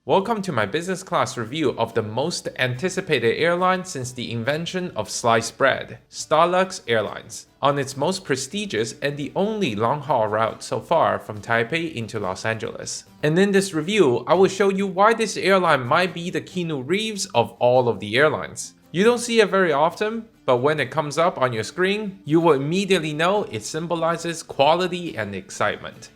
Welcome to my business class review of the most anticipated airline since the invention of sliced bread, STARLUX Airlines, on its most prestigious and the only long-haul route so far from Taipei into Los Angeles. And in this review, I will show you why this airline might be the Keanu Reeves of all of the airlines. You don't see it very often, but when it comes up on your screen, you will immediately know it symbolizes quality and excitement.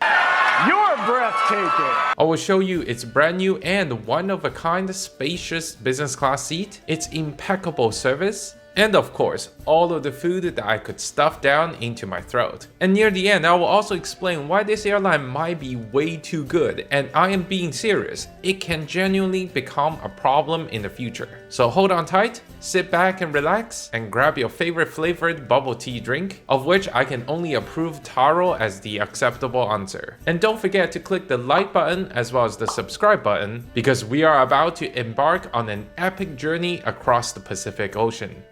You're breathtaking! I will show you its brand new and one-of-a-kind spacious business class seat, its impeccable service, and of course, all of the food that I could stuff down into my throat. And near the end, I will also explain why this airline might be way too good, and I am being serious, it can genuinely become a problem in the future. So hold on tight, sit back and relax, and grab your favorite flavored bubble tea drink, of which I can only approve taro as the acceptable answer. And don't forget to click the like button as well as the subscribe button, because we are about to embark on an epic journey across the Pacific Ocean.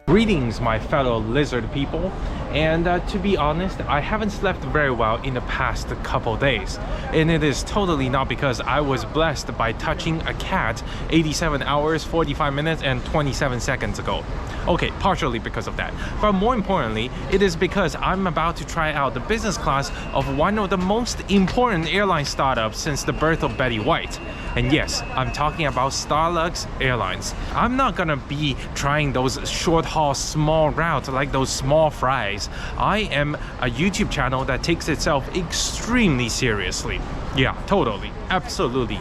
Greetings, my fellow lizard people, and to be honest, I haven't slept very well in the past couple days, and it is totally not because I was blessed by touching a cat 87 hours, 45 minutes, and 27 seconds ago. Okay, partially because of that, but more importantly, it is because I'm about to try out the business class of one of the most important airline startups since the birth of Betty White. And yes, I'm talking about STARLUX Airlines. I'm not gonna be trying those short-haul small routes like those small fries. I am a YouTube channel that takes itself extremely seriously. Yeah, totally, absolutely.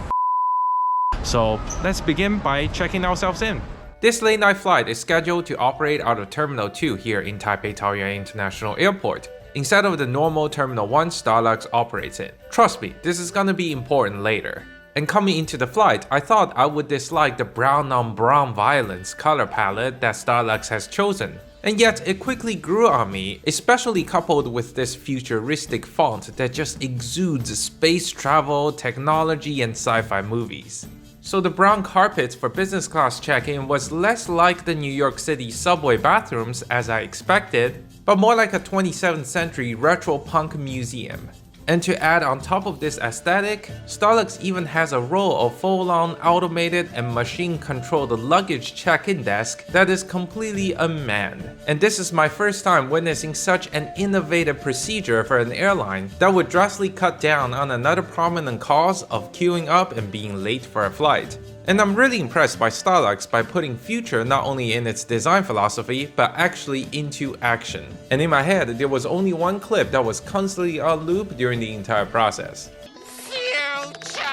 So let's begin by checking ourselves in. This late-night flight is scheduled to operate out of Terminal 2 here in Taipei Taoyuan International Airport, instead of the normal Terminal 1 STARLUX operates in. Trust me, this is gonna be important later. And coming into the flight, I thought I would dislike the brown on brown violence color palette that STARLUX has chosen. And yet, it quickly grew on me, especially coupled with this futuristic font that just exudes space travel, technology, and sci-fi movies. So the brown carpet for business class check-in was less like the New York City subway bathrooms as I expected, but more like a 27th century retro punk museum. And to add on top of this aesthetic, STARLUX even has a row of full-on automated and machine-controlled luggage check-in desk that is completely unmanned. And this is my first time witnessing such an innovative procedure for an airline that would drastically cut down on another prominent cause of queuing up and being late for a flight. And I'm really impressed by STARLUX by putting future not only in its design philosophy, but actually into action. And in my head, there was only one clip that was constantly on loop during the entire process. Future!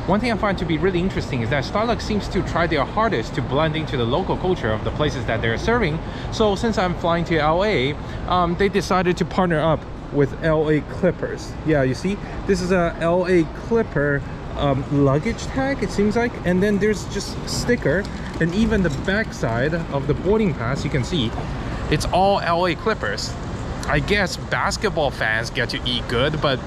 One thing I find to be really interesting is that STARLUX seems to try their hardest to blend into the local culture of the places that they're serving. So since I'm flying to LA, they decided to partner up with LA Clippers. Yeah, you see, this is a LA Clipper luggage tag, it seems like, and then there's just a sticker, and even the back side of the boarding pass, you can see it's all LA Clippers. I guess basketball fans get to eat good, but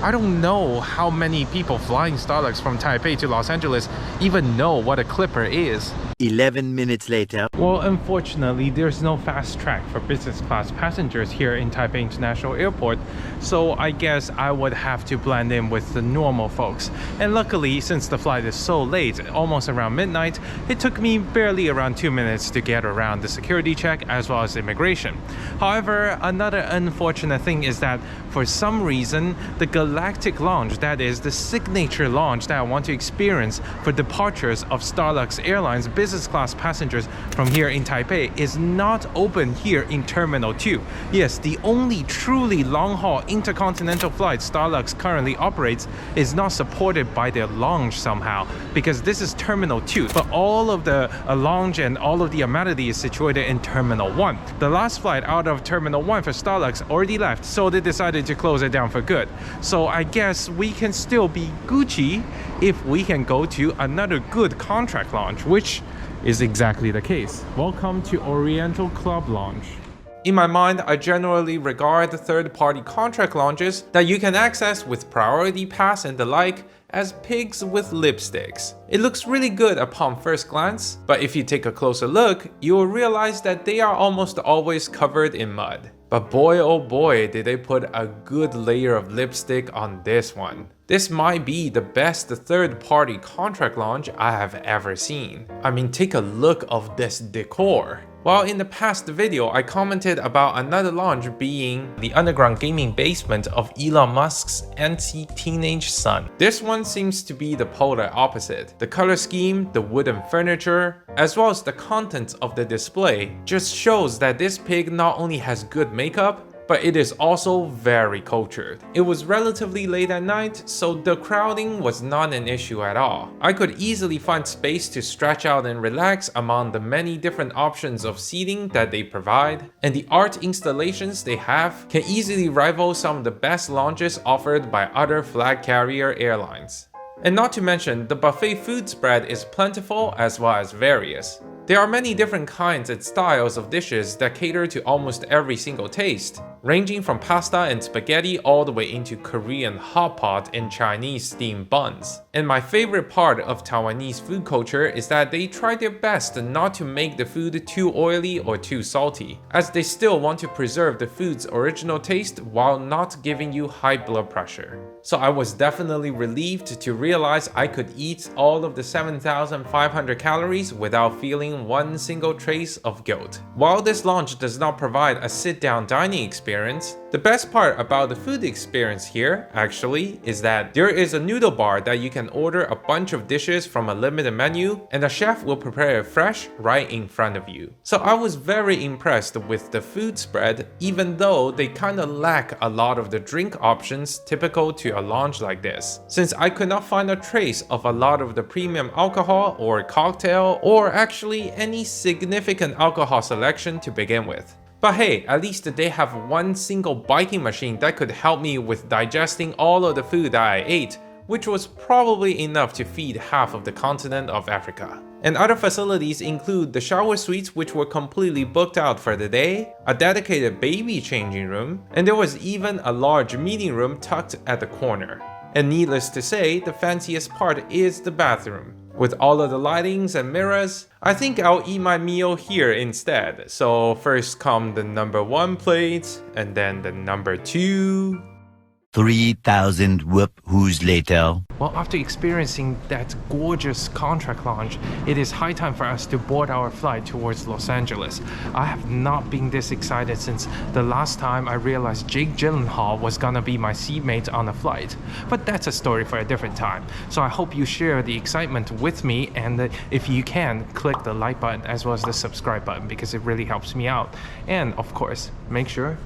I don't know how many people flying STARLUX from Taipei to Los Angeles even know what a Clipper is. 11 minutes later. Well, unfortunately, there's no fast track for business class passengers here in Taipei International Airport, so I guess I would have to blend in with the normal folks. And luckily, since the flight is so late, almost around midnight, it took me barely around 2 minutes to get around the security check as well as immigration. However, another unfortunate thing is that for some reason, the Galactic Lounge, that is the signature lounge that I want to experience for departures of STARLUX Airlines business class passengers from here in Taipei, is not open here in Terminal 2. Yes, the only truly long-haul intercontinental flight STARLUX currently operates is not supported by their lounge somehow, because this is Terminal 2, but all of the lounge and all of the amenities is situated in Terminal 1. The last flight out of Terminal 1 for STARLUX already left, so they decided to close it down for good. So I guess we can still be Gucci if we can go to another good contract lounge, which is exactly the case. Welcome to Oriental Club Lounge. In my mind, I generally regard third-party contract lounges that you can access with priority pass and the like as pigs with lipsticks. It looks really good upon first glance, but if you take a closer look, you will realize that they are almost always covered in mud. But boy oh boy did they put a good layer of lipstick on this one. This might be the best third-party contract launch I have ever seen. I mean, take a look of this decor. While in the past video, I commented about another launch being the underground gaming basement of Elon Musk's antique teenage son. This one seems to be the polar opposite. The color scheme, the wooden furniture, as well as the contents of the display just shows that this pig not only has good makeup, but it is also very cultured. It was relatively late at night, so the crowding was not an issue at all. I could easily find space to stretch out and relax among the many different options of seating that they provide, and the art installations they have can easily rival some of the best lounges offered by other flag carrier airlines. And not to mention, the buffet food spread is plentiful as well as various. There are many different kinds and styles of dishes that cater to almost every single taste, ranging from pasta and spaghetti all the way into Korean hot pot and Chinese steamed buns. And my favorite part of Taiwanese food culture is that they try their best not to make the food too oily or too salty, as they still want to preserve the food's original taste while not giving you high blood pressure. So I was definitely relieved to realize I could eat all of the 7,500 calories without feeling one single trace of guilt. While this launch does not provide a sit-down dining experience, the best part about the food experience here, actually, is that there is a noodle bar that you can order a bunch of dishes from a limited menu, and the chef will prepare it fresh right in front of you. So I was very impressed with the food spread, even though they kinda lack a lot of the drink options typical to a launch like this, since I could not find a trace of a lot of the premium alcohol or cocktail, or actually any significant alcohol selection to begin with. But hey, at least they have one single biking machine that could help me with digesting all of the food that I ate, which was probably enough to feed half of the continent of Africa. And other facilities include the shower suites, which were completely booked out for the day, a dedicated baby changing room, and there was even a large meeting room tucked at the corner. And needless to say, the fanciest part is the bathroom. With all of the lightings and mirrors, I think I'll eat my meal here instead. So first come the number 1 plate, and then the number 2. 3,000 whoop-whoos later. Well, after experiencing that gorgeous contract launch, it is high time for us to board our flight towards Los Angeles. I have not been this excited since the last time I realized Jake Gyllenhaal was gonna be my seatmate on a flight. But that's a story for a different time. So I hope you share the excitement with me, and if you can, click the like button as well as the subscribe button because it really helps me out. And of course, make sure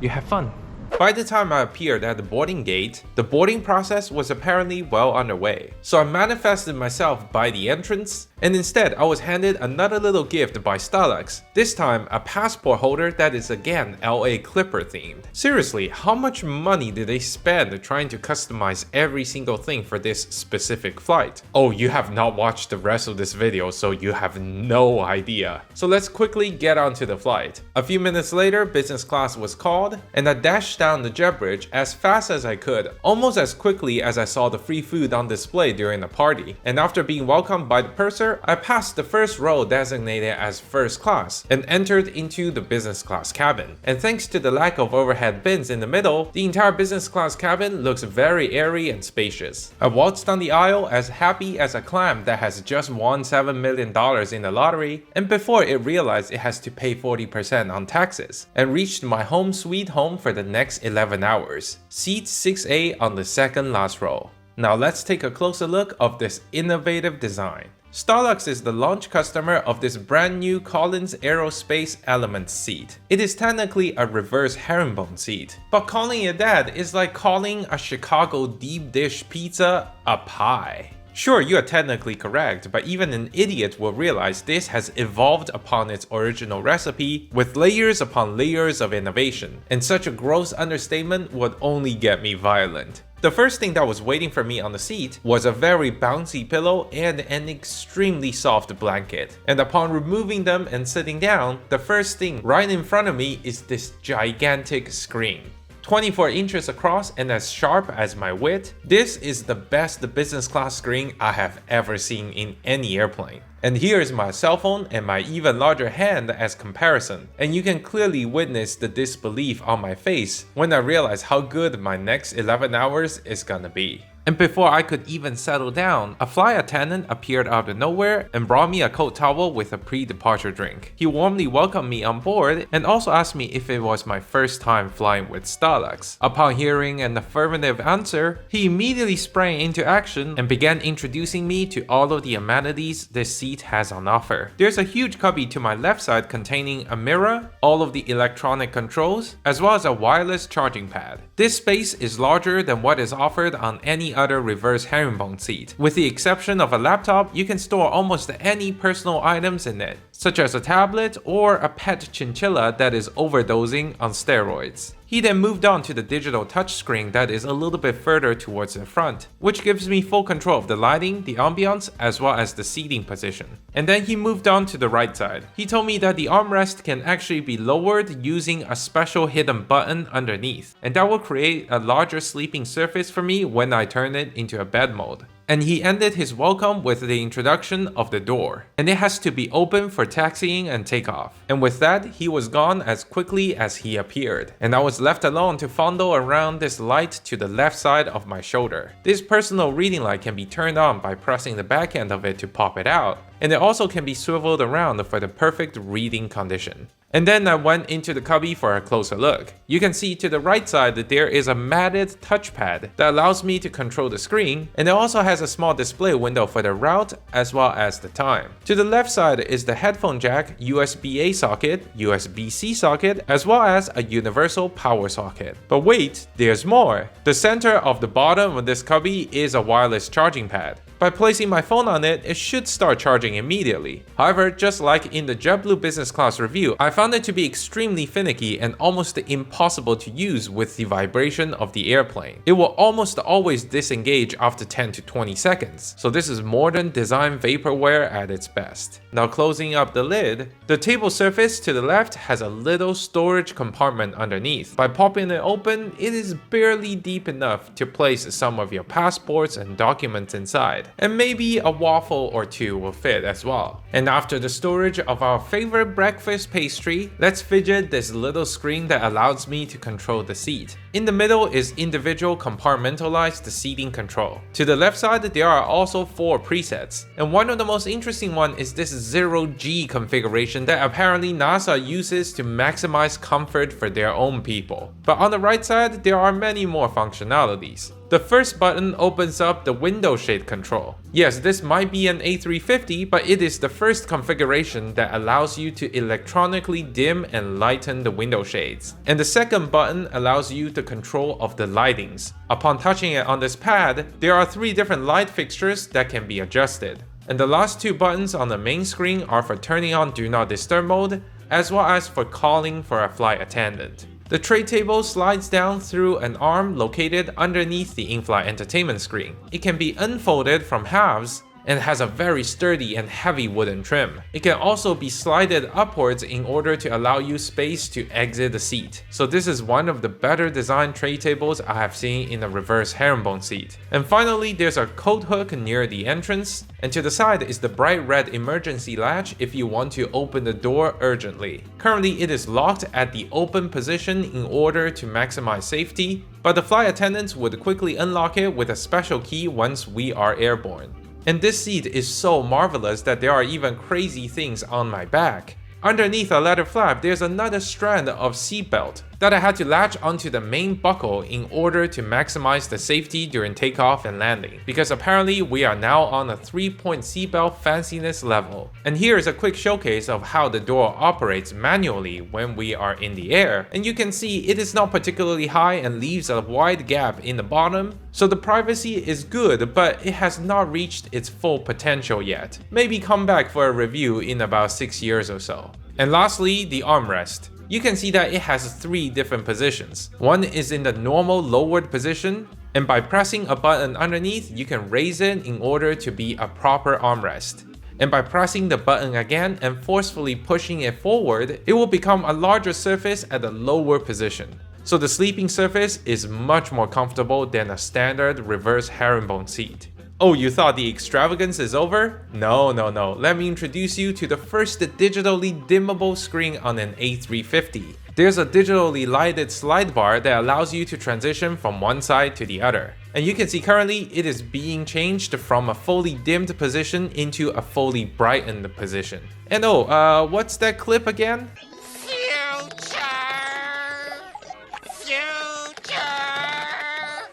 you have fun. By the time I appeared at the boarding gate, the boarding process was apparently well underway. So I manifested myself by the entrance, and instead I was handed another little gift by STARLUX, this time a passport holder that is again LA Clipper themed. Seriously, how much money did they spend trying to customize every single thing for this specific flight? Oh, you have not watched the rest of this video, so you have no idea. So let's quickly get onto the flight. A few minutes later, business class was called, and I dashed down the jet bridge as fast as I could, almost as quickly as I saw the free food on display during the party. And after being welcomed by the purser, I passed the first row designated as first class and entered into the business class cabin. And thanks to the lack of overhead bins in the middle, the entire business class cabin looks very airy and spacious. I waltzed down the aisle as happy as a clam that has just won $7 million in the lottery, and before it realized it has to pay 40% on taxes, and reached my home sweet home for the next 11 hours. Seat 6A on the second last row. Now let's take a closer look of this innovative design. STARLUX is the launch customer of this brand new Collins Aerospace Elements seat. It is technically a reverse herringbone seat, but calling it that is like calling a Chicago deep dish pizza a pie. Sure, you are technically correct, but even an idiot will realize this has evolved upon its original recipe with layers upon layers of innovation, and such a gross understatement would only get me violent. The first thing that was waiting for me on the seat was a very bouncy pillow and an extremely soft blanket. And upon removing them and sitting down, the first thing right in front of me is this gigantic screen. 24 inches across and as sharp as my wit, this is the best business class screen I have ever seen in any airplane. And here is my cell phone and my even larger hand as comparison, and you can clearly witness the disbelief on my face when I realize how good my next 11 hours is gonna be. And before I could even settle down, a flight attendant appeared out of nowhere and brought me a cold towel with a pre-departure drink. He warmly welcomed me on board and also asked me if it was my first time flying with STARLUX. Upon hearing an affirmative answer, he immediately sprang into action and began introducing me to all of the amenities this seat has on offer. There's a huge cubby to my left side containing a mirror, all of the electronic controls, as well as a wireless charging pad. This space is larger than what is offered on any other reverse herringbone seat. With the exception of a laptop, you can store almost any personal items in it, such as a tablet or a pet chinchilla that is overdosing on steroids. He then moved on to the digital touchscreen that is a little bit further towards the front, which gives me full control of the lighting, the ambiance, as well as the seating position. And then he moved on to the right side. He told me that the armrest can actually be lowered using a special hidden button underneath, and that will create a larger sleeping surface for me when I turn it into a bed mode. And he ended his welcome with the introduction of the door, and it has to be open for taxiing and takeoff. And with that, he was gone as quickly as he appeared, and I was left alone to fondle around this light to the left side of my shoulder. This personal reading light can be turned on by pressing the back end of it to pop it out, and it also can be swiveled around for the perfect reading condition. And then I went into the cubby for a closer look. You can see to the right side that there is a matted touchpad that allows me to control the screen, and it also has a small display window for the route as well as the time. To the left side is the headphone jack, USB-A socket, USB-C socket, as well as a universal power socket. But wait, there's more! The center of the bottom of this cubby is a wireless charging pad. By placing my phone on it, it should start charging immediately. However, just like in the JetBlue business class review, I found it to be extremely finicky and almost impossible to use with the vibration of the airplane. It will almost always disengage after 10 to 20 seconds, so this is modern design vaporware at its best. Now closing up the lid, the table surface to the left has a little storage compartment underneath. By popping it open, it is barely deep enough to place some of your passports and documents inside. And maybe a waffle or two will fit as well. And after the storage of our favorite breakfast pastry, let's fidget this little screen that allows me to control the seat. In the middle is individual compartmentalized seating control. To the left side, there are also 4 presets, and one of the most interesting one is this 0G configuration that apparently NASA uses to maximize comfort for their own people. But on the right side, there are many more functionalities. The first button opens up the window shade control. Yes, this might be an A350, but it is the first configuration that allows you to electronically dim and lighten the window shades. And the second button allows you the control of the lightings. Upon touching it on this pad, there are 3 different light fixtures that can be adjusted. And the last 2 buttons on the main screen are for turning on Do Not Disturb mode, as well as for calling for a flight attendant. The tray table slides down through an arm located underneath the in-flight entertainment screen. It can be unfolded from halves and has a very sturdy and heavy wooden trim. It can also be slided upwards in order to allow you space to exit the seat. So this is one of the better designed tray tables I have seen in a reverse herringbone seat. And finally, there's a coat hook near the entrance, and to the side is the bright red emergency latch if you want to open the door urgently. Currently, it is locked at the open position in order to maximize safety, but the flight attendants would quickly unlock it with a special key once we are airborne. And this seat is so marvelous that there are even crazy things on my back. Underneath a leather flap, there's another strand of seatbelt that I had to latch onto the main buckle in order to maximize the safety during takeoff and landing, because apparently we are now on a 3-point seatbelt fanciness level. And here is a quick showcase of how the door operates manually when we are in the air, and you can see it is not particularly high and leaves a wide gap in the bottom, so the privacy is good, but it has not reached its full potential yet. Maybe come back for a review in about 6 years or so. And lastly, the armrest. You can see that it has 3 different positions. One is in the normal lowered position, and by pressing a button underneath, you can raise it in order to be a proper armrest. And by pressing the button again and forcefully pushing it forward, it will become a larger surface at a lower position. So the sleeping surface is much more comfortable than a standard reverse herringbone seat. Oh, you thought the extravagance is over? No, no, no. Let me introduce you to the first digitally dimmable screen on an A350. There's a digitally lighted slide bar that allows you to transition from one side to the other. And you can see currently it is being changed from a fully dimmed position into a fully brightened position. And oh, what's that clip again?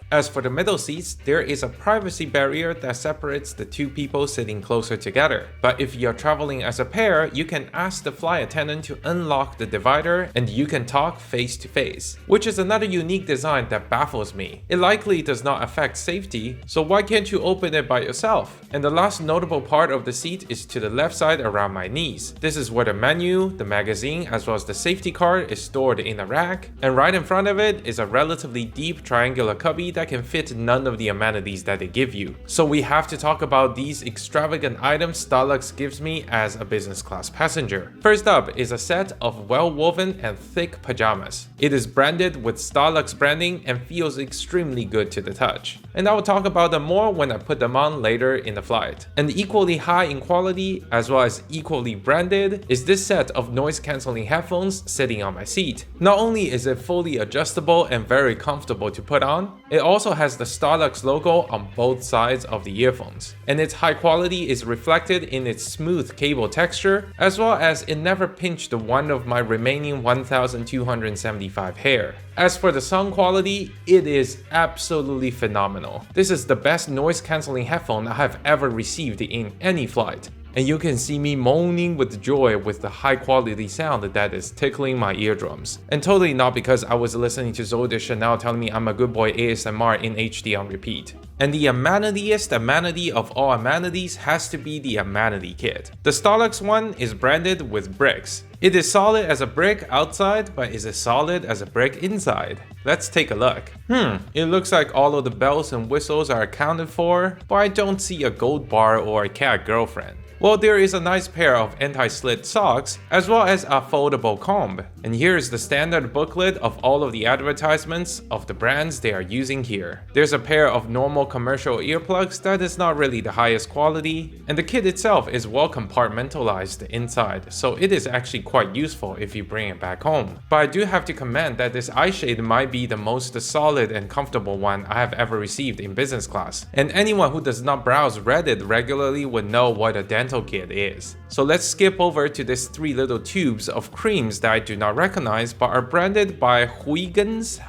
As for the middle seats, there is a privacy barrier that separates the two people sitting closer together. But if you're traveling as a pair, you can ask the flight attendant to unlock the divider and you can talk face to face, which is another unique design that baffles me. It likely does not affect safety, so why can't you open it by yourself? And the last notable part of the seat is to the left side around my knees. This is where the menu, the magazine, as well as the safety card is stored in a rack, and right in front of it is a relatively deep triangular cubby that can fit none of the amenities that they give you. So we have to talk about these extravagant items STARLUX gives me as a business class passenger. First up is a set of well-woven and thick pajamas. It is branded with STARLUX branding and feels extremely good to the touch. And I will talk about them more when I put them on later in the flight. And equally high in quality as well as equally branded is this set of noise cancelling headphones sitting on my seat. Not only is it fully adjustable and very comfortable to put on, it also has the STARLUX logo on both sides of the earphones. And its high quality is reflected in its smooth cable texture, as well as it never pinched one of my remaining 1,275 hair. As for the sound quality, it is absolutely phenomenal. This is the best noise cancelling headphone I have ever received in any flight. And you can see me moaning with joy with the high quality sound that is tickling my eardrums. And totally not because I was listening to Zoe de Chanel telling me I'm a good boy ASMR in HD on repeat. And the amenityest amenity of all amenities has to be the amenity kit. The STARLUX one is branded with bricks. It is solid as a brick outside, but is it solid as a brick inside? Let's take a look. It looks like all of the bells and whistles are accounted for, but I don't see a gold bar or a cat girlfriend. Well, there is a nice pair of anti-slip socks, as well as a foldable comb. And here is the standard booklet of all of the advertisements of the brands they are using here. There's a pair of normal commercial earplugs that is not really the highest quality, and the kit itself is well compartmentalized inside, so it is actually quite useful if you bring it back home. But I do have to comment that this eye shade might be the most solid and comfortable one I have ever received in business class. And anyone who does not browse Reddit regularly would know what a dental kit is. So let's skip over to these three little tubes of creams that I do not recognize but are branded by Huygens,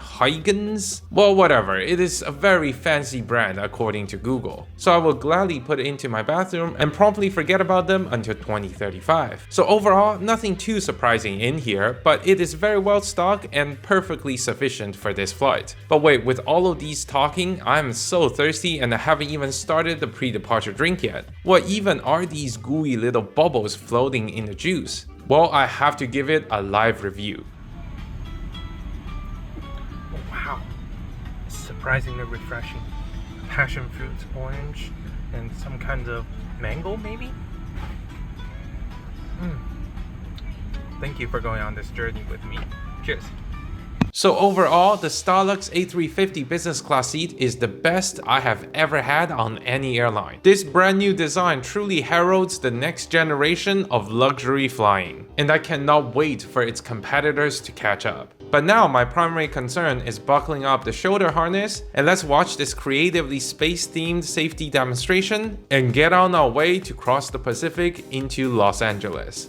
well, whatever, it is a very fancy brand according to Google. So I will gladly put it into my bathroom and promptly forget about them until 2035. So overall, nothing too surprising in here, but it is very well stocked and perfectly sufficient for this flight. But wait, with all of these talking, I'm so thirsty and I haven't even started the pre-departure drink yet. What even are these gooey little bubbles floating in the juice? Well, I have to give it a live review. Wow, it's surprisingly refreshing. Passion fruit, orange, and some kind of mango maybe? Thank you for going on this journey with me. Cheers. So overall, the STARLUX A350 business class seat is the best I have ever had on any airline. This brand new design truly heralds the next generation of luxury flying, and I cannot wait for its competitors to catch up. But now my primary concern is buckling up the shoulder harness, and let's watch this creatively space-themed safety demonstration and get on our way to cross the Pacific into Los Angeles.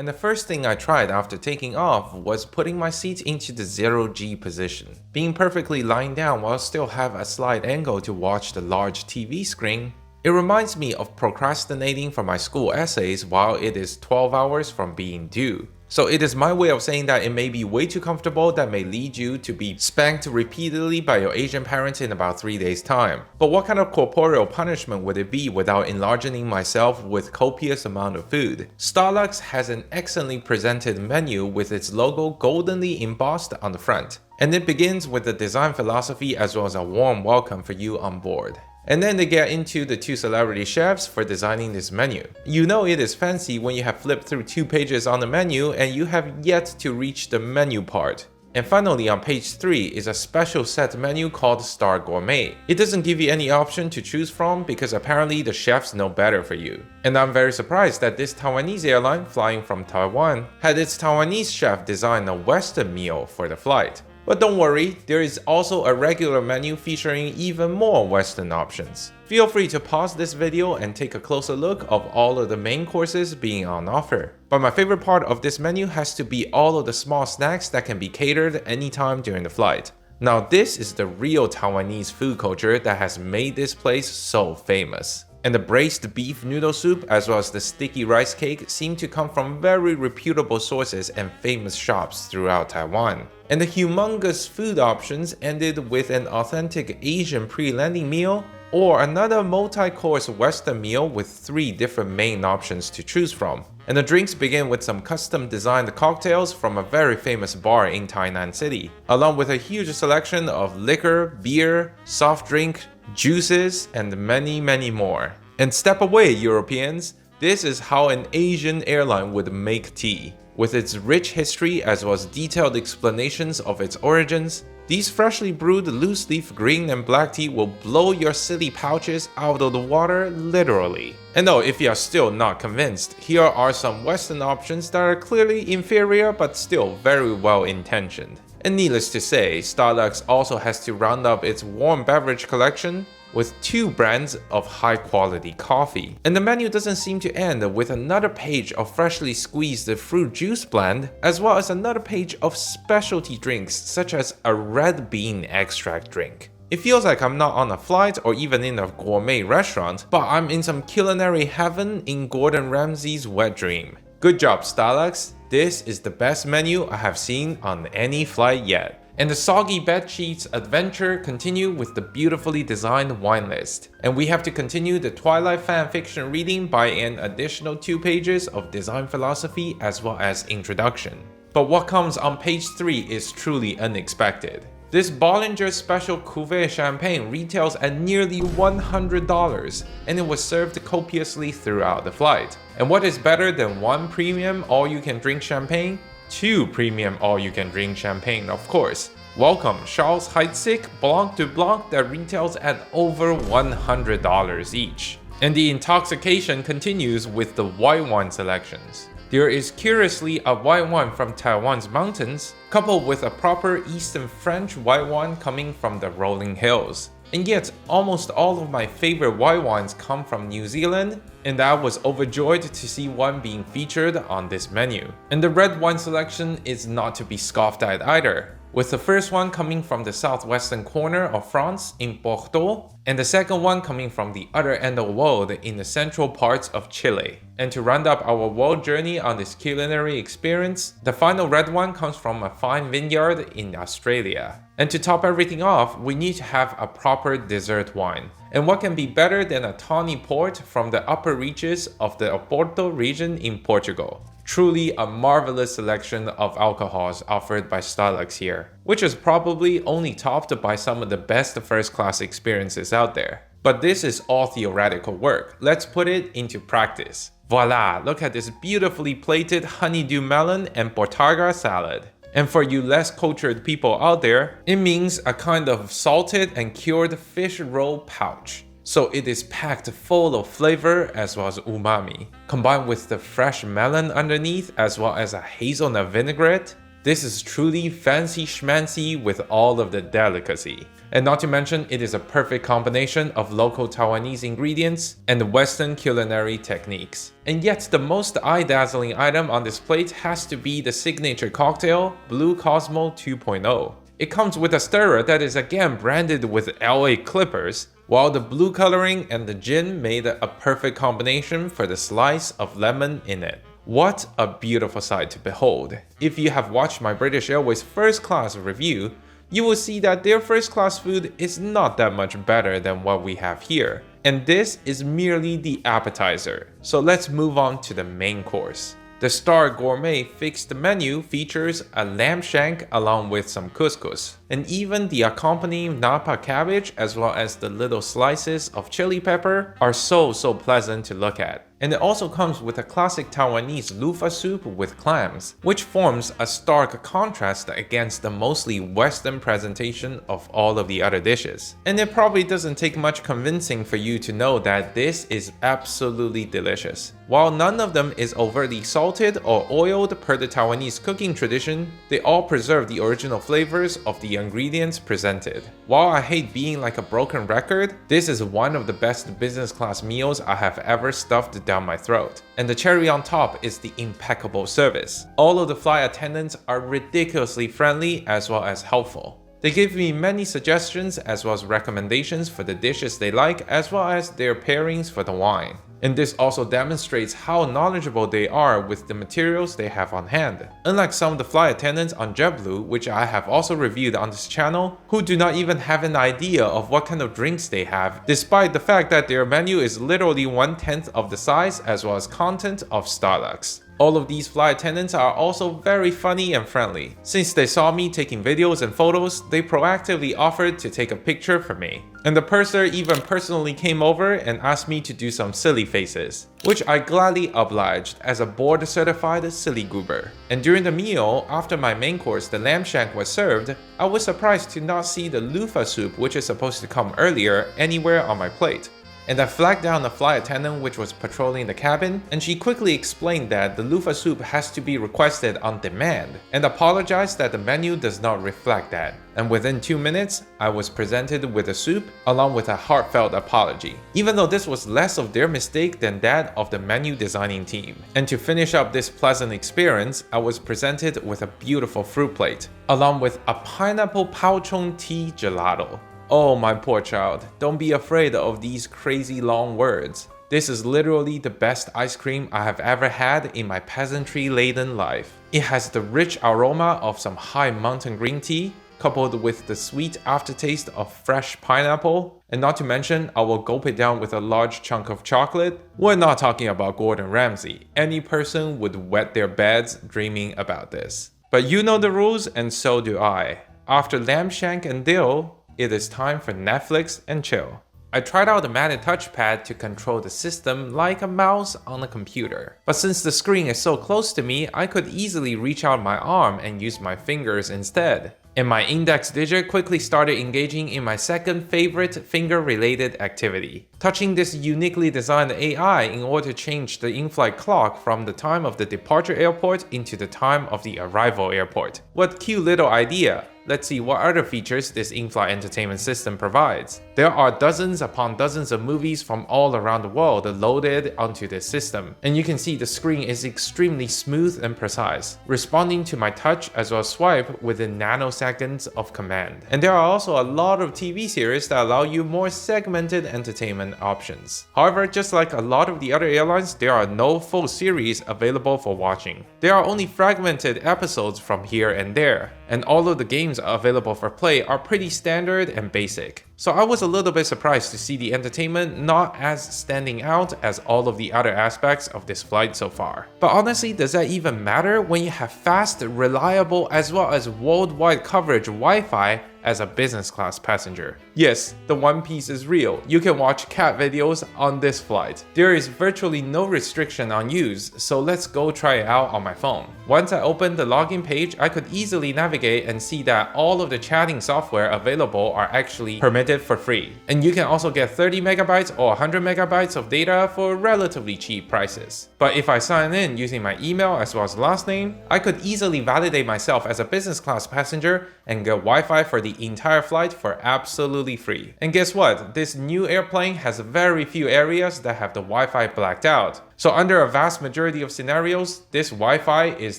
the first thing I tried after taking off was putting my seat into the 0G position. Being perfectly lying down while still have a slight angle to watch the large TV screen, it reminds me of procrastinating for my school essays while it is 12 hours from being due. So it is my way of saying that it may be way too comfortable that may lead you to be spanked repeatedly by your Asian parents in about 3 days time. But what kind of corporeal punishment would it be without enlarging myself with copious amount of food? STARLUX has an excellently presented menu with its logo goldenly embossed on the front. And it begins with the design philosophy as well as a warm welcome for you on board. And then they get into the 2 celebrity chefs for designing this menu. You know it is fancy when you have flipped through 2 pages on the menu and you have yet to reach the menu part. And finally on page 3 is a special set menu called Star Gourmet. It doesn't give you any option to choose from because apparently the chefs know better for you. And I'm very surprised that this Taiwanese airline flying from Taiwan had its Taiwanese chef design a Western meal for the flight. But don't worry, there is also a regular menu featuring even more Western options. Feel free to pause this video and take a closer look of all of the main courses being on offer. But my favorite part of this menu has to be all of the small snacks that can be catered anytime during the flight. Now this is the real Taiwanese food culture that has made this place so famous. And the braised beef noodle soup as well as the sticky rice cake seem to come from very reputable sources and famous shops throughout Taiwan. And the humongous food options ended with an authentic Asian pre-landing meal or another multi-course Western meal with 3 different main options to choose from. And the drinks begin with some custom designed cocktails from a very famous bar in Tainan City, along with a huge selection of liquor, beer, soft drink, juices, and many more. And step away, Europeans! This is how an Asian airline would make tea. With its rich history as well as detailed explanations of its origins, these freshly brewed loose leaf green and black tea will blow your silly pouches out of the water literally. And no, if you are still not convinced, here are some Western options that are clearly inferior but still very well intentioned. And needless to say, STARLUX also has to round up its warm beverage collection with 2 brands of high quality coffee. And the menu doesn't seem to end with another page of freshly squeezed fruit juice blend, as well as another page of specialty drinks such as a red bean extract drink. It feels like I'm not on a flight or even in a gourmet restaurant, but I'm in some culinary heaven in Gordon Ramsay's wet dream. Good job, STARLUX. This is the best menu I have seen on any flight yet. And the soggy bed sheets adventure continue with the beautifully designed wine list. And we have to continue the Twilight fan fiction reading by an additional 2 pages of design philosophy as well as introduction. But what comes on page 3 is truly unexpected. This Bollinger Special Cuvée Champagne retails at nearly $100, and it was served copiously throughout the flight. And what is better than 1 premium all-you-can-drink champagne? 2 premium all-you-can-drink champagne, of course. Welcome Charles Heidsieck Blanc de Blanc that retails at over $100 each. And the intoxication continues with the white wine selections. There is curiously a white wine from Taiwan's mountains, coupled with a proper Eastern French white wine coming from the rolling hills. And yet, almost all of my favorite white wines come from New Zealand, and I was overjoyed to see one being featured on this menu. And the red wine selection is not to be scoffed at either, with the first one coming from the southwestern corner of France in Bordeaux, and the second one coming from the other end of the world in the central parts of Chile. And to round up our world journey on this culinary experience, the final red one comes from a fine vineyard in Australia. And to top everything off, we need to have a proper dessert wine. And what can be better than a tawny port from the upper reaches of the Oporto region in Portugal? Truly a marvelous selection of alcohols offered by STARLUX here, which is probably only topped by some of the best first-class experiences out there. But this is all theoretical work. Let's put it into practice. Voila! Look at this beautifully plated honeydew melon and portaga salad. And for you less cultured people out there, it means a kind of salted and cured fish roll pouch. So it is packed full of flavor as well as umami, combined with the fresh melon underneath as well as a hazelnut vinaigrette. This is truly fancy schmancy with all of the delicacy. And not to mention, it is a perfect combination of local Taiwanese ingredients and Western culinary techniques. And yet the most eye-dazzling item on this plate has to be the signature cocktail, Blue Cosmo 2.0. It comes with a stirrer that is again branded with LA Clippers, while the blue coloring and the gin made a perfect combination for the slice of lemon in it. What a beautiful sight to behold. If you have watched my British Airways first class review, you will see that their first class food is not that much better than what we have here. And this is merely the appetizer. So let's move on to the main course. The Star Gourmet fixed menu features a lamb shank along with some couscous, and even the accompanying napa cabbage as well as the little slices of chili pepper are so pleasant to look at. And it also comes with a classic Taiwanese loofah soup with clams, which forms a stark contrast against the mostly Western presentation of all of the other dishes. And it probably doesn't take much convincing for you to know that this is absolutely delicious. While none of them is overtly salted or oiled per the Taiwanese cooking tradition, they all preserve the original flavors of the ingredients presented. While I hate being like a broken record, this is one of the best business class meals I have ever stuffed down my throat. And the cherry on top is the impeccable service. All of the flight attendants are ridiculously friendly as well as helpful. They give me many suggestions as well as recommendations for the dishes they like as well as their pairings for the wine. And this also demonstrates how knowledgeable they are with the materials they have on hand. Unlike some of the flight attendants on JetBlue, which I have also reviewed on this channel, who do not even have an idea of what kind of drinks they have, despite the fact that their menu is literally 1/10 of the size as well as content of STARLUX. All of these flight attendants are also very funny and friendly. Since they saw me taking videos and photos, they proactively offered to take a picture for me. And the purser even personally came over and asked me to do some silly faces, which I gladly obliged as a board certified silly goober. And during the meal, after my main course, the lamb shank was served, I was surprised to not see the loofah soup, which is supposed to come earlier, anywhere on my plate. And I flagged down a flight attendant which was patrolling the cabin, and she quickly explained that the loofah soup has to be requested on demand, and apologized that the menu does not reflect that. And within 2 minutes, I was presented with a soup along with a heartfelt apology, even though this was less of their mistake than that of the menu designing team. And to finish up this pleasant experience, I was presented with a beautiful fruit plate, along with a pineapple pouchong tea gelato. Oh, my poor child, don't be afraid of these crazy long words. This is literally the best ice cream I have ever had in my peasantry-laden life. It has the rich aroma of some high mountain green tea, coupled with the sweet aftertaste of fresh pineapple, and not to mention, I will gulp it down with a large chunk of chocolate. We're not talking about Gordon Ramsay. Any person would wet their beds dreaming about this. But you know the rules, and so do I. After lamb shank and dill, it is time for Netflix and chill. I tried out the matted touchpad to control the system like a mouse on a computer. But since the screen is so close to me, I could easily reach out my arm and use my fingers instead. And my index digit quickly started engaging in my second favorite finger-related activity, touching this uniquely designed AI in order to change the in-flight clock from the time of the departure airport into the time of the arrival airport. What cute little idea! Let's see what other features this in-flight entertainment system provides. There are dozens upon dozens of movies from all around the world loaded onto this system, and you can see the screen is extremely smooth and precise, responding to my touch as well as swipe within nanoseconds of command. And there are also a lot of TV series that allow you more segmented entertainment options. However, just like a lot of the other airlines, there are no full series available for watching. There are only fragmented episodes from here and there, and all of the games available for play are pretty standard and basic. So I was a little bit surprised to see the entertainment not as standing out as all of the other aspects of this flight so far. But honestly, does that even matter when you have fast, reliable, as well as worldwide coverage Wi-Fi as a business class passenger? Yes, the One Piece is real. You can watch cat videos on this flight. There is virtually no restriction on use, so let's go try it out on my phone. Once I opened the login page, I could easily navigate and see that all of the chatting software available are actually permitted with it for free. And you can also get 30 megabytes or 100 megabytes of data for relatively cheap prices. But if I sign in using my email as well as last name, I could easily validate myself as a business class passenger and get Wi-Fi for the entire flight for absolutely free. And guess what? This new airplane has very few areas that have the Wi-Fi blacked out. So under a vast majority of scenarios, this Wi-Fi is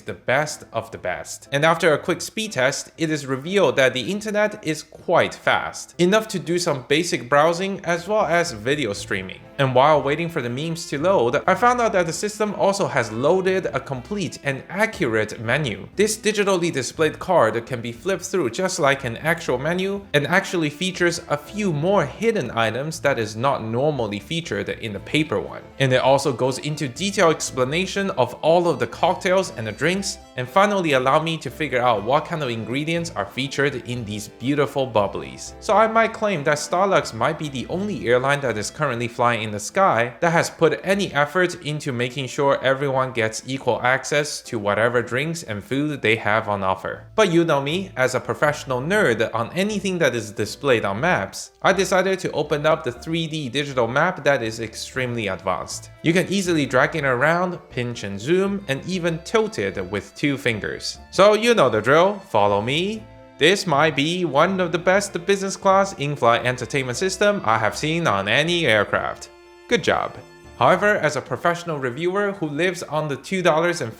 the best of the best. And after a quick speed test, it is revealed that the internet is quite fast, enough to do some basic browsing as well as video streaming. And while waiting for the memes to load, I found out that the system also has loaded a complete and accurate menu. This digitally displayed card can be flipped through just like an actual menu and actually features a few more hidden items that is not normally featured in the paper one. And it also goes into detailed explanation of all of the cocktails and the drinks, and finally allow me to figure out what kind of ingredients are featured in these beautiful bubblies. So I might claim that STARLUX might be the only airline that is currently flying in the sky that has put any effort into making sure everyone gets equal access to whatever drinks and food they have on offer. But you know me, as a professional nerd on anything that is displayed on maps, I decided to open up the 3D digital map that is extremely advanced. You can easily drag it around, pinch and zoom, and even tilt it with 2 fingers. So you know the drill, follow me. This might be one of the best business class in-flight entertainment system I have seen on any aircraft. Good job. However, as a professional reviewer who lives on the $2.50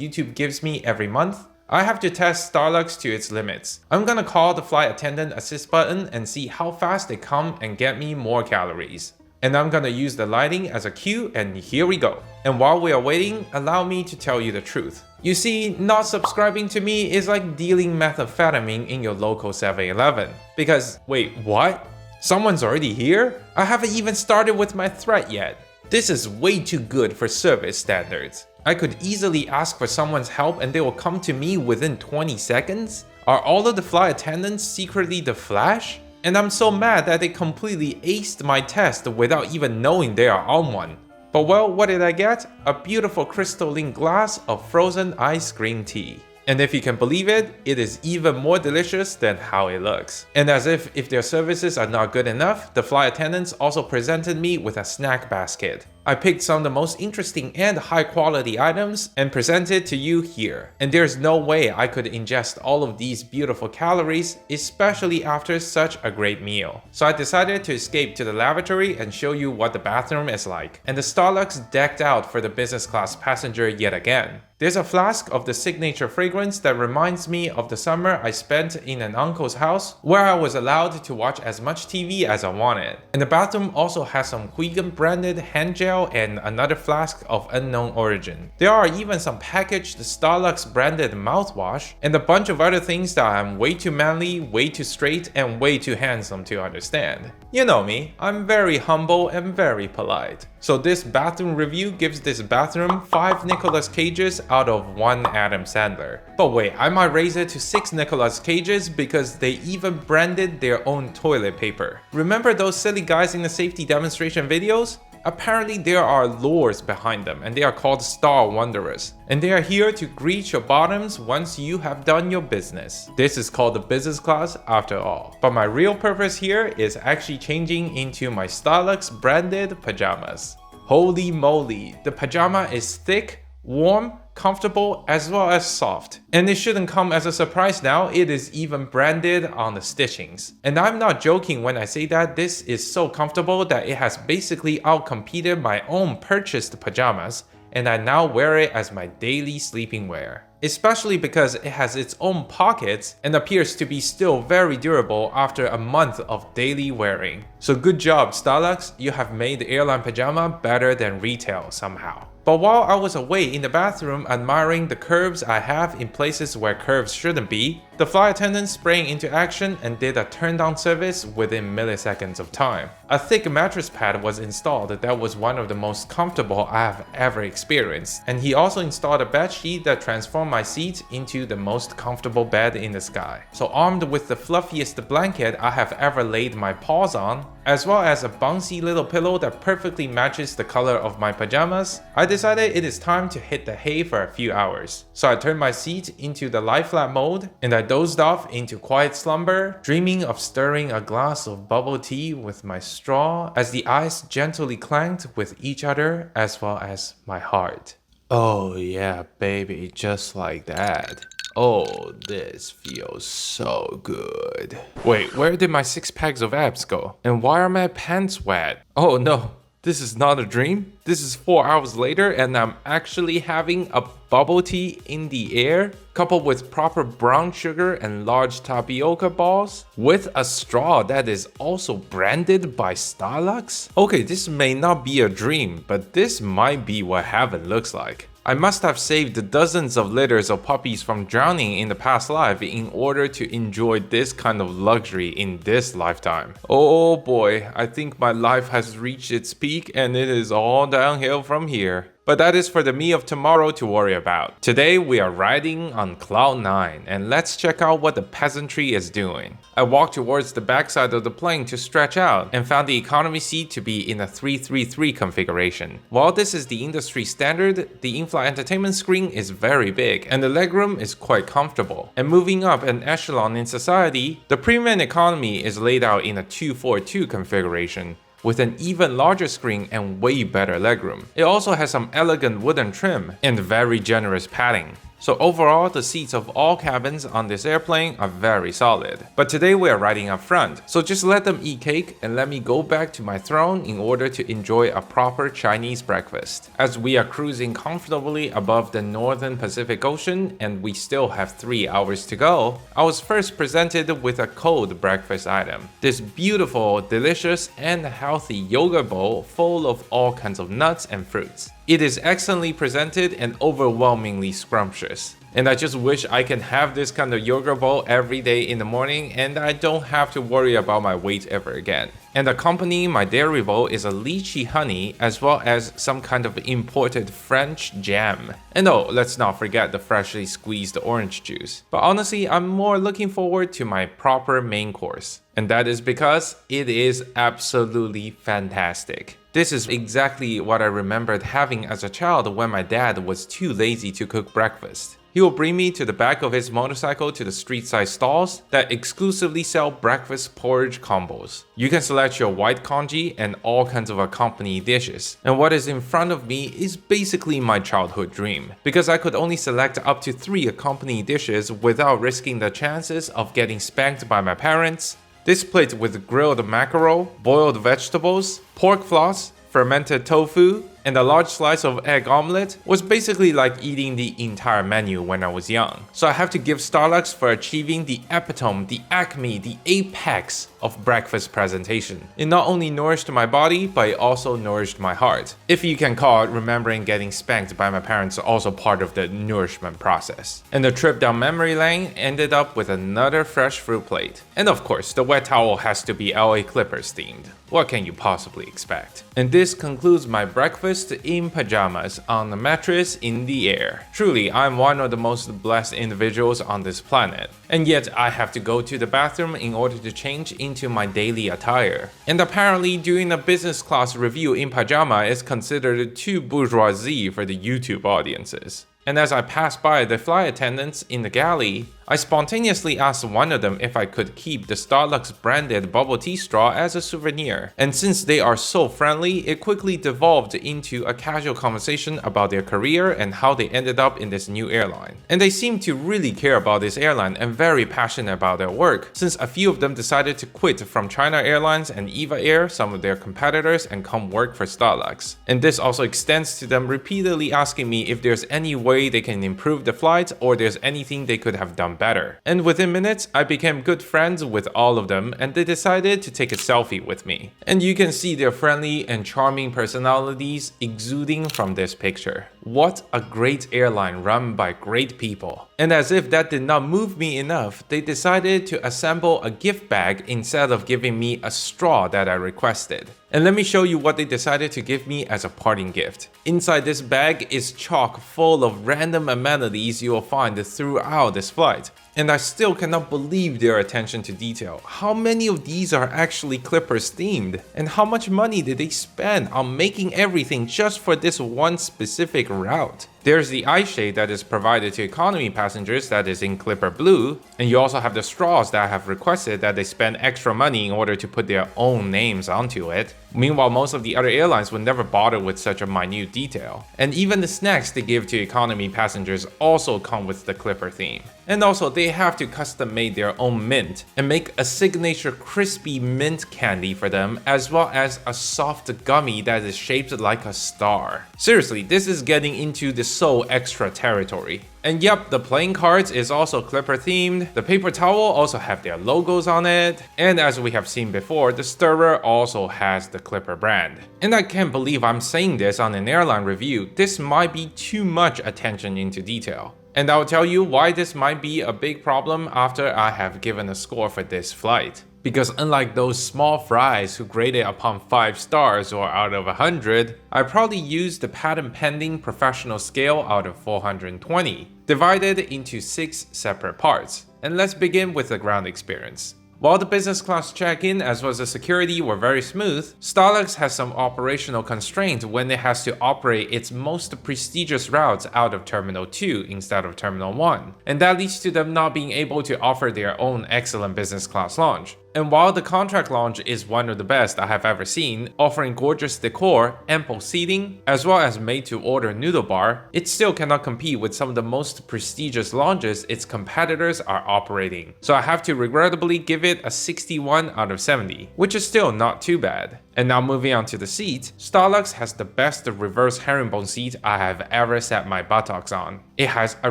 YouTube gives me every month, I have to test STARLUX to its limits. I'm gonna call the flight attendant assist button and see how fast they come and get me more calories. And I'm gonna use the lighting as a cue, and here we go. And while we are waiting, allow me to tell you the truth. You see, not subscribing to me is like dealing methamphetamine in your local 7-Eleven. Because, wait, what? Someone's already here? I haven't even started with my threat yet. This is way too good for service standards. I could easily ask for someone's help and they will come to me within 20 seconds? Are all of the flight attendants secretly the Flash? And I'm so mad that they completely aced my test without even knowing they are on one. But well, what did I get? A beautiful crystalline glass of frozen ice green tea. And if you can believe it, it is even more delicious than how it looks. And as if their services are not good enough, the flight attendants also presented me with a snack basket. I picked some of the most interesting and high quality items and presented to you here. And there's no way I could ingest all of these beautiful calories, especially after such a great meal. So I decided to escape to the lavatory and show you what the bathroom is like. And the STARLUX decked out for the business class passenger yet again. There's a flask of the signature fragrance that reminds me of the summer I spent in an uncle's house where I was allowed to watch as much TV as I wanted. And the bathroom also has some Huygen branded hand gel and another flask of unknown origin. There are even some packaged STARLUX branded mouthwash and a bunch of other things that I'm way too manly, way too straight, and way too handsome to understand. You know me, I'm very humble and very polite. So this bathroom review gives this bathroom 5 Nicolas Cages out of 1 Adam Sandler. But wait, I might raise it to 6 Nicolas Cages because they even branded their own toilet paper. Remember those silly guys in the safety demonstration videos? Apparently there are lures behind them and they are called Star Wanderers. And they are here to greet your bottoms once you have done your business. This is called the business class after all. But my real purpose here is actually changing into my STARLUX branded pajamas. Holy moly, the pajama is thick, warm, comfortable, as well as soft. And it shouldn't come as a surprise now, it is even branded on the stitchings. And I'm not joking when I say that this is so comfortable that it has basically outcompeted my own purchased pajamas, and I now wear it as my daily sleeping wear. Especially because it has its own pockets and appears to be still very durable after a month of daily wearing. So good job STARLUX, you have made the airline pajama better than retail somehow. But while I was away in the bathroom admiring the curves I have in places where curves shouldn't be, the flight attendant sprang into action and did a turn-down service within milliseconds of time. A thick mattress pad was installed that was one of the most comfortable I have ever experienced, and he also installed a bed sheet that transformed my seat into the most comfortable bed in the sky. So armed with the fluffiest blanket I have ever laid my paws on, as well as a bouncy little pillow that perfectly matches the color of my pajamas, I decided it is time to hit the hay for a few hours. So I turned my seat into the lie flat mode and I dozed off into quiet slumber, dreaming of stirring a glass of bubble tea with my straw as the ice gently clanked with each other as well as my heart. Oh yeah, baby, just like that. Oh, this feels so good. Wait, where did my 6 packs of abs go? And why are my pants wet? Oh no, this is not a dream. This is 4 hours later and I'm actually having a bubble tea in the air, coupled with proper brown sugar and large tapioca balls, with a straw that is also branded by STARLUX? Okay, this may not be a dream, but this might be what heaven looks like. I must have saved dozens of litters of puppies from drowning in the past life in order to enjoy this kind of luxury in this lifetime. Oh boy, I think my life has reached its peak and it is all downhill from here. But that is for the me of tomorrow to worry about. Today we are riding on cloud 9 and let's check out what the peasantry is doing. I walked towards the backside of the plane to stretch out and found the economy seat to be in a 333 configuration. While this is the industry standard, the in-flight entertainment screen is very big and the legroom is quite comfortable. And moving up an echelon in society, the premium economy is laid out in a 242 configuration, with an even larger screen and way better legroom. It also has some elegant wooden trim and very generous padding. So overall, the seats of all cabins on this airplane are very solid. But today we are riding up front, so just let them eat cake and let me go back to my throne in order to enjoy a proper Chinese breakfast. As we are cruising comfortably above the northern Pacific Ocean and we still have 3 hours to go, I was first presented with a cold breakfast item. This beautiful, delicious, and healthy yogurt bowl full of all kinds of nuts and fruits. It is excellently presented and overwhelmingly scrumptious. And I just wish I can have this kind of yogurt bowl every day in the morning and I don't have to worry about my weight ever again. And accompanying my dairy bowl is a lychee honey as well as some kind of imported French jam. And oh, let's not forget the freshly squeezed orange juice. But honestly, I'm more looking forward to my proper main course. And that is because it is absolutely fantastic. This is exactly what I remembered having as a child when my dad was too lazy to cook breakfast. He will bring me to the back of his motorcycle to the street-side stalls that exclusively sell breakfast porridge combos. You can select your white congee and all kinds of accompanying dishes. And what is in front of me is basically my childhood dream, because I could only select up to 3 accompanying dishes without risking the chances of getting spanked by my parents. This plate with grilled mackerel, boiled vegetables, pork floss, fermented tofu, and a large slice of egg omelette was basically like eating the entire menu when I was young. So I have to give STARLUX for achieving the epitome, the acme, the apex of breakfast presentation. It not only nourished my body, but it also nourished my heart. If you can call it remembering getting spanked by my parents also part of the nourishment process. And the trip down memory lane ended up with another fresh fruit plate. And of course, the wet towel has to be LA Clippers themed. What can you possibly expect? And this concludes my breakfast in pajamas on a mattress in the air. Truly, I'm one of the most blessed individuals on this planet. And yet, I have to go to the bathroom in order to change into my daily attire. And apparently, doing a business class review in pajama is considered too bourgeoisie for the YouTube audiences. And as I passed by the flight attendants in the galley, I spontaneously asked one of them if I could keep the STARLUX branded bubble tea straw as a souvenir. And since they are so friendly, it quickly devolved into a casual conversation about their career and how they ended up in this new airline. And they seemed to really care about this airline and very passionate about their work, since a few of them decided to quit from China Airlines and EVA Air, some of their competitors, and come work for STARLUX. And this also extends to them repeatedly asking me if there's any way they can improve the flight or there's anything they could have done better. And within minutes, I became good friends with all of them and they decided to take a selfie with me. And you can see their friendly and charming personalities exuding from this picture. What a great airline run by great people. And as if that did not move me enough, they decided to assemble a gift bag instead of giving me a straw that I requested. And let me show you what they decided to give me as a parting gift. Inside this bag is chock full of random amenities you will find throughout this flight. And I still cannot believe their attention to detail. How many of these are actually Clippers themed? And how much money did they spend on making everything just for this one specific route? There's the eye shade that is provided to economy passengers that is in Clipper Blue, and you also have the straws that have requested that they spend extra money in order to put their own names onto it. Meanwhile, most of the other airlines would never bother with such a minute detail. And even the snacks they give to economy passengers also come with the Clipper theme. And also, they have to custom make their own mint and make a signature crispy mint candy for them, as well as a soft gummy that is shaped like a star. Seriously, this is getting into the so extra territory. And yep, the playing cards is also Clipper themed, the paper towel also have their logos on it, and as we have seen before, the stirrer also has the Clipper brand. And I can't believe I'm saying this on an airline review, this might be too much attention into detail. And I'll tell you why this might be a big problem after I have given a score for this flight. Because unlike those small fries who grade it upon 5 stars or out of 100, I probably used the patent pending professional scale out of 420, divided into 6 separate parts. And let's begin with the ground experience. While the business class check-in as well as the security were very smooth, STARLUX has some operational constraints when it has to operate its most prestigious routes out of Terminal 2 instead of Terminal 1, and that leads to them not being able to offer their own excellent business class lounge. And while the contract lounge is one of the best I have ever seen, offering gorgeous decor, ample seating, as well as made-to-order noodle bar, it still cannot compete with some of the most prestigious lounges its competitors are operating. So I have to regrettably give it a 61 out of 70, which is still not too bad. And now moving on to the seat, STARLUX has the best reverse herringbone seat I have ever sat my buttocks on. It has a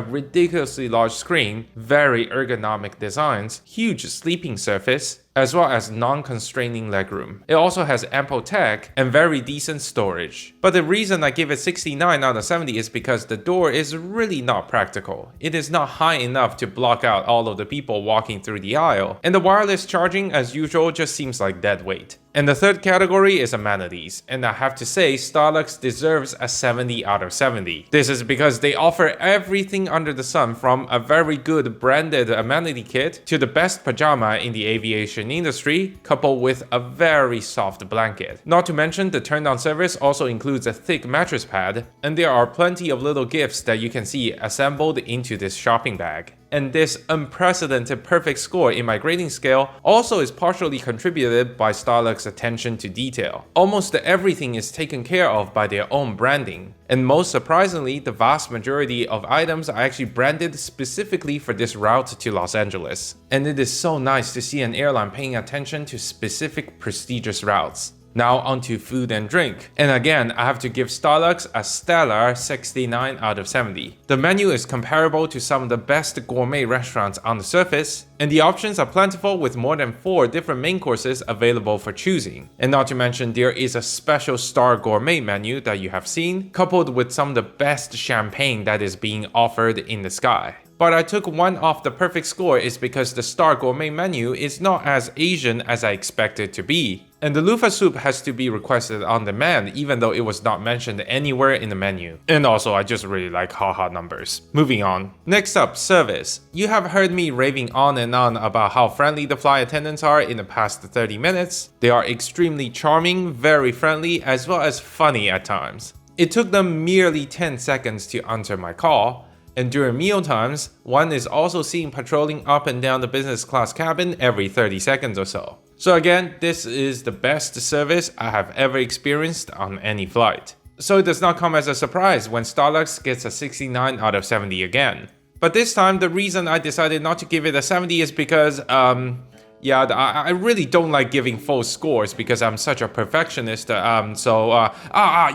ridiculously large screen, very ergonomic designs, huge sleeping surface, as well as non-constraining legroom. It also has ample tech and very decent storage. But the reason I give it 69 out of 70 is because the door is really not practical. It is not high enough to block out all of the people walking through the aisle, and the wireless charging as usual just seems like dead weight. And the third category is amenities, and I have to say STARLUX deserves a 70 out of 70. This is because they offer everything under the sun, from a very good branded amenity kit to the best pajama in the aviation industry, coupled with a very soft blanket. Not to mention the Turndown service also includes a thick mattress pad, and there are plenty of little gifts that you can see assembled into this shopping bag. And this unprecedented perfect score in my grading scale also is partially contributed by STARLUX's attention to detail. Almost everything is taken care of by their own branding. And most surprisingly, the vast majority of items are actually branded specifically for this route to Los Angeles. And it is so nice to see an airline paying attention to specific prestigious routes. Now onto food and drink. And again, I have to give STARLUX a stellar 69 out of 70. The menu is comparable to some of the best gourmet restaurants on the surface, and the options are plentiful with more than 4 different main courses available for choosing. And not to mention, there is a special Star Gourmet menu that you have seen, coupled with some of the best champagne that is being offered in the sky. But I took one off the perfect score is because the Star Gourmet menu is not as Asian as I expected it to be. And the loofah soup has to be requested on demand even though it was not mentioned anywhere in the menu. And also I just really like haha numbers. Moving on. Next up, service. You have heard me raving on and on about how friendly the flight attendants are in the past 30 minutes. They are extremely charming, very friendly, as well as funny at times. It took them merely 10 seconds to answer my call. And during meal times, one is also seen patrolling up and down the business class cabin every 30 seconds or so. So again, this is the best service I have ever experienced on any flight. So it does not come as a surprise when STARLUX gets a 69 out of 70 again. But this time, the reason I decided not to give it a 70 is because, I really don't like giving full scores because I'm such a perfectionist.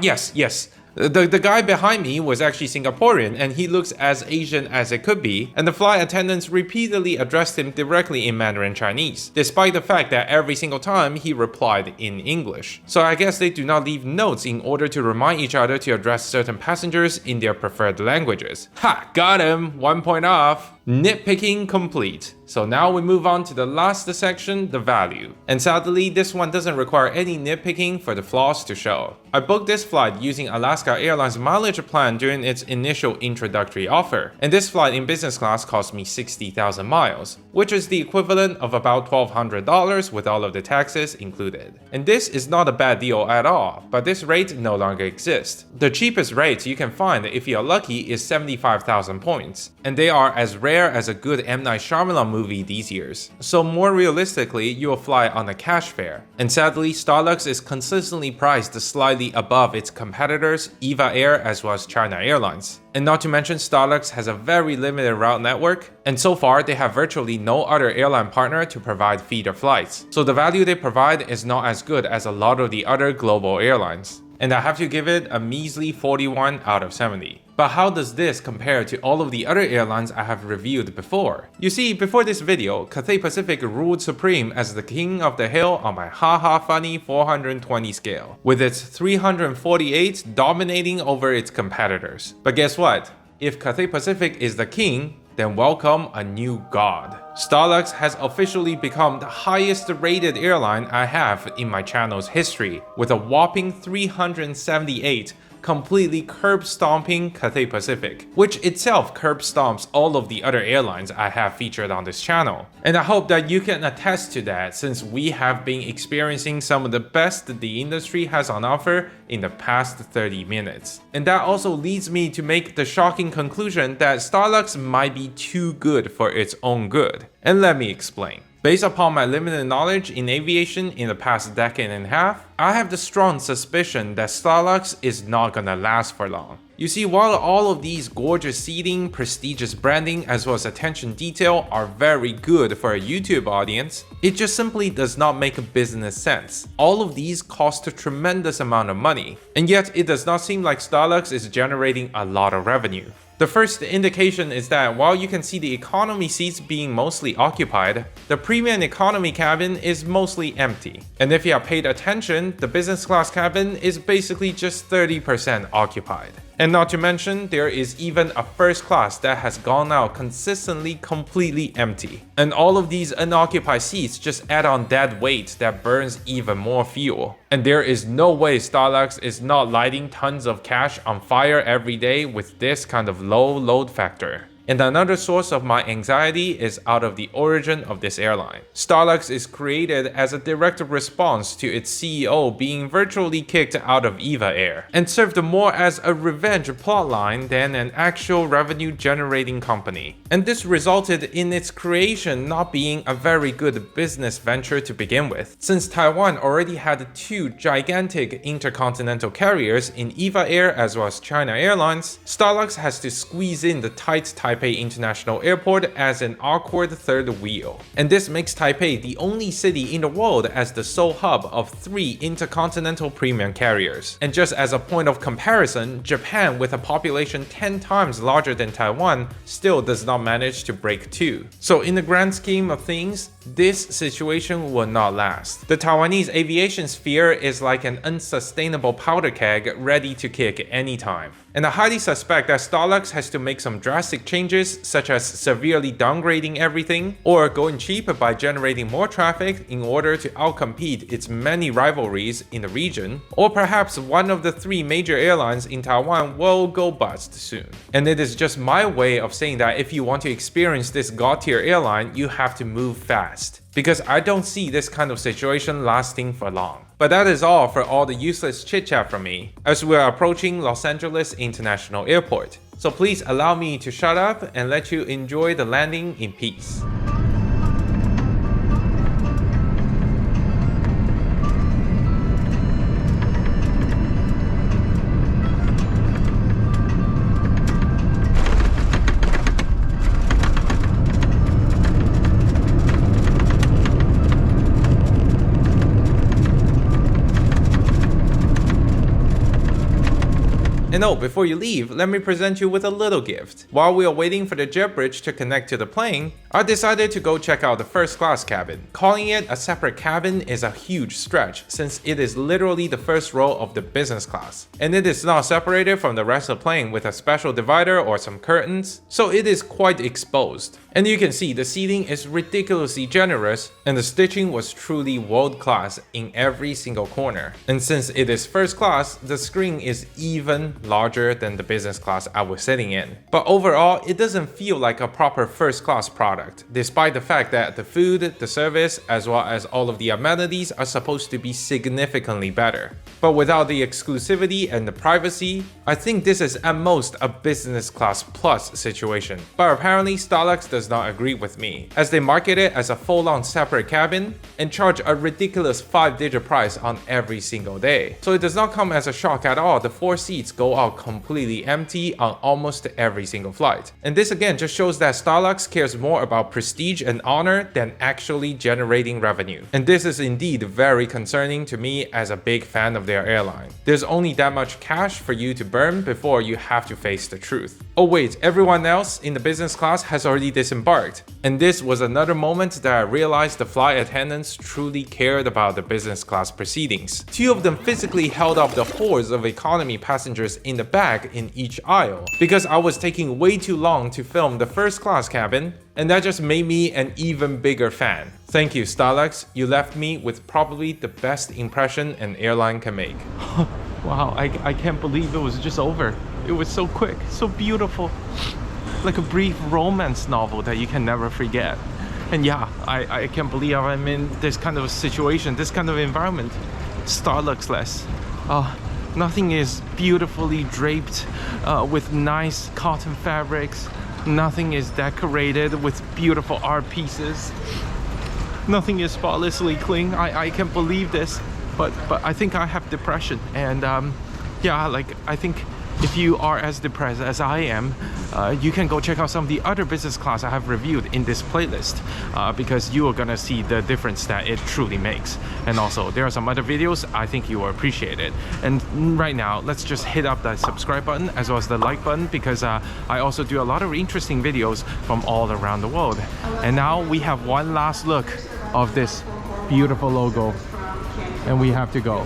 Yes. The guy behind me was actually Singaporean, and he looks as Asian as it could be, and the flight attendants repeatedly addressed him directly in Mandarin Chinese, despite the fact that every single time he replied in English. So I guess they do not leave notes in order to remind each other to address certain passengers in their preferred languages. Ha! Got him! 1 point off! Nitpicking complete. So now we move on to the last section, the value. And sadly, this one doesn't require any nitpicking for the flaws to show. I booked this flight using Alaska Airlines mileage plan during its initial introductory offer. And this flight in business class cost me 60,000 miles, which is the equivalent of about $1,200 with all of the taxes included. And this is not a bad deal at all, but this rate no longer exists. The cheapest rate you can find if you're lucky is 75,000 points. And they are as rare as a good M. Night Shyamalan movie these years. So more realistically, you will fly on a cash fare. And sadly, STARLUX is consistently priced slightly above its competitors, EVA Air as well as China Airlines. And not to mention, STARLUX has a very limited route network, and so far they have virtually no other airline partner to provide feeder flights. So the value they provide is not as good as a lot of the other global airlines. And I have to give it a measly 41 out of 70. But how does this compare to all of the other airlines I have reviewed before? You see, before this video, Cathay Pacific ruled supreme as the king of the hill on my haha funny 420 scale, with its 348 dominating over its competitors. But guess what? If Cathay Pacific is the king, then welcome a new god. STARLUX has officially become the highest rated airline I have in my channel's history, with a whopping 378, completely curb-stomping Cathay Pacific, which itself curb-stomps all of the other airlines I have featured on this channel. And I hope that you can attest to that, since we have been experiencing some of the best the industry has on offer in the past 30 minutes. And that also leads me to make the shocking conclusion that STARLUX might be too good for its own good. And let me explain. Based upon my limited knowledge in aviation in the past decade and a half, I have the strong suspicion that STARLUX is not gonna last for long. You see, while all of these gorgeous seating, prestigious branding, as well as attention detail are very good for a YouTube audience, it just simply does not make business sense. All of these cost a tremendous amount of money, and yet it does not seem like STARLUX is generating a lot of revenue. The first indication is that while you can see the economy seats being mostly occupied, the premium economy cabin is mostly empty. And if you have paid attention, the business class cabin is basically just 30% occupied. And not to mention, there is even a first class that has gone out consistently completely empty. And all of these unoccupied seats just add on dead weight that burns even more fuel. And there is no way STARLUX is not lighting tons of cash on fire every day with this kind of low load factor. And another source of my anxiety is out of the origin of this airline. STARLUX is created as a direct response to its CEO being virtually kicked out of EVA Air, and served more as a revenge plotline than an actual revenue generating company. And this resulted in its creation not being a very good business venture to begin with. Since Taiwan already had two gigantic intercontinental carriers in EVA Air as well as China Airlines, STARLUX has to squeeze in the tight Taipei International Airport as an awkward third wheel. And this makes Taipei the only city in the world as the sole hub of 3 intercontinental premium carriers. And just as a point of comparison, Japan, with a population 10 times larger than Taiwan, still does not manage to break 2. So in the grand scheme of things, this situation will not last. The Taiwanese aviation sphere is like an unsustainable powder keg ready to kick anytime. And I highly suspect that STARLUX has to make some drastic changes, such as severely downgrading everything, or going cheap by generating more traffic in order to outcompete its many rivalries in the region, or perhaps one of the 3 major airlines in Taiwan will go bust soon. And it is just my way of saying that if you want to experience this god-tier airline, you have to move fast, because I don't see this kind of situation lasting for long. But that is all for all the useless chit-chat from me, as we are approaching Los Angeles International Airport. So please allow me to shut up and let you enjoy the landing in peace. And oh, before you leave, let me present you with a little gift. While we are waiting for the jet bridge to connect to the plane, I decided to go check out the first class cabin. Calling it a separate cabin is a huge stretch since it is literally the first row of the business class. And it is not separated from the rest of the plane with a special divider or some curtains, so it is quite exposed. And you can see the seating is ridiculously generous and the stitching was truly world class in every single corner. And since it is first class, the screen is even larger than the business class I was sitting in. But overall, it doesn't feel like a proper first class product, despite the fact that the food, the service, as well as all of the amenities are supposed to be significantly better. But without the exclusivity and the privacy, I think this is at most a business class plus situation. But apparently STARLUX does not agree with me, as they market it as a full-on separate cabin and charge a ridiculous 5-digit price on every single day. So it does not come as a shock at all. The 4 seats go out completely empty on almost every single flight. And this again just shows that STARLUX cares more about prestige and honor than actually generating revenue. And this is indeed very concerning to me as a big fan of their airline. There's only that much cash for you to burn before you have to face the truth. Oh wait, everyone else in the business class has already disembarked. And this was another moment that I realized the flight attendants truly cared about the business class proceedings. 2 of them physically held up the hordes of economy passengers in the back in each aisle, because I was taking way too long to film the first class cabin, and that just made me an even bigger fan. Thank you, STARLUX. You left me with probably the best impression an airline can make. Wow, I can't believe it was just over. It was so quick, so beautiful. Like a brief romance novel that you can never forget. And yeah, I can't believe I'm in this kind of a situation, this kind of environment. STARLUX-less. Nothing is beautifully draped with nice cotton fabrics. Nothing is decorated with beautiful art pieces. Nothing is spotlessly clean. I can't believe this, but I think I have depression, and yeah, like I think if you are as depressed as I am, you can go check out some of the other business class I have reviewed in this playlist, because you are gonna see the difference that it truly makes. And also, there are some other videos I think you will appreciate it. And right now, let's just hit up that subscribe button as well as the like button, because I also do a lot of interesting videos from all around the world. And now we have one last look of this beautiful logo, and we have to go.